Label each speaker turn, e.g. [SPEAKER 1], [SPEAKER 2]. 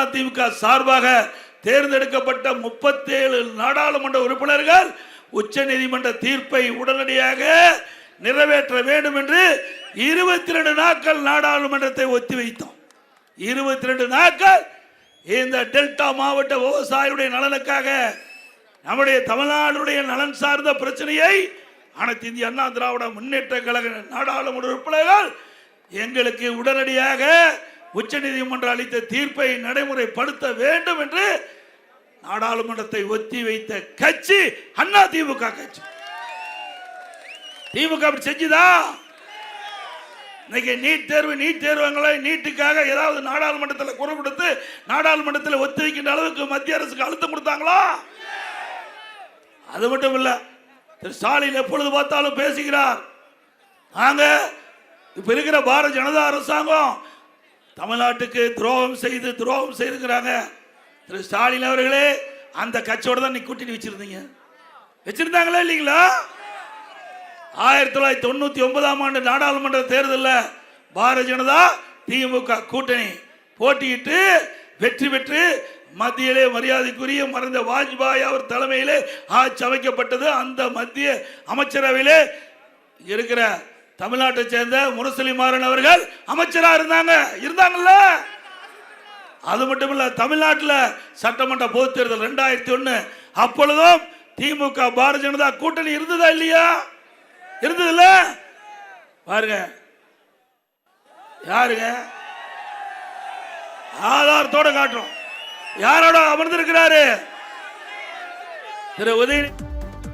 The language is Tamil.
[SPEAKER 1] அதிமுக சார்பாக தேர்ந்தெடுக்கப்பட்ட 37 நாடாளுமன்ற உறுப்பினர்கள் உச்ச நீதிமன்ற தீர்ப்பை உடனடியாக நிறைவேற்ற வேண்டும் என்று 22 நாட்கள் நாடாளுமன்றத்தை ஒத்திவைத்தோம். 22 நாட்கள் இந்த டெல்டா மாவட்ட விவசாயிகளுடைய நலனுக்காக, நம்முடைய தமிழ்நாடுடைய நலன் சார்ந்த பிரச்சனையை அனைத்து இந்திய அண்ணா திராவிட முன்னேற்ற கழக நாடாளுமன்ற உறுப்பினர்கள் எங்களுக்கு உடனடியாக உச்ச நீதிமன்றம் அளித்த தீர்ப்பை நடைமுறைப்படுத்த வேண்டும் என்று நாடாளுமன்றத்தை ஒத்தி வைத்த கட்சி அண்ணா திமுக கட்சி. திமுக அப்படி செஞ்சுதா? இன்னைக்கு நீட் தேர்வுங்களை நீட்டுக்காக ஏதாவது நாடாளுமன்றத்தில் குரல் கொடுத்து நாடாளுமன்றத்தில் ஒத்தி வைக்கின்ற அளவுக்கு மத்திய அரசுக்கு அழுத்தம் கொடுத்தாங்களா? அது மட்டும் இல்ல, திரு ஸ்டாலின் எப்பொழுது பார்த்தாலும் பேசுகிறார், நாங்க இப்ப இருக்கிற பாரதிய ஜனதா அரசாங்கம் தமிழ்நாட்டுக்கு துரோகம் செய்திருக்கிறாங்க. திரு ஸ்டாலின் அவர்களே, அந்த கட்சியோட தான் நீ கூட்டணி வச்சிருந்தாங்களா இல்லைங்களா? 1999ஆம் ஆண்டு நாடாளுமன்ற தேர்தலில் பாரதிய ஜனதா திமுக கூட்டணி போட்டியிட்டு வெற்றி பெற்று மத்தியிலே மரியாதைக்குரிய மறைந்த வாஜ்பாய் அவர் தலைமையிலே ஆட்சி அமைக்கப்பட்டது. அந்த மத்திய அமைச்சரவையிலே இருக்கிற தமிழ்நாட்டை சேர்ந்த முரசொலி மாறன் அவர்கள் அமைச்சரா இருந்தாங்கல்ல. அது மட்டும் இல்ல, தமிழ்நாட்டில் சட்டமன்ற பொதுத் தேர்தல் 2001 அப்பொழுதும் திமுக பாரதிய ஜனதா கூட்டணி இருந்ததா இல்லையா? இருந்ததுல பாருங்க, யாருங்க ஆதாரத்தோட காட்டுறோம். யாரோட அமர்ந்திருக்கிறாரு? திரு உதயநிதி.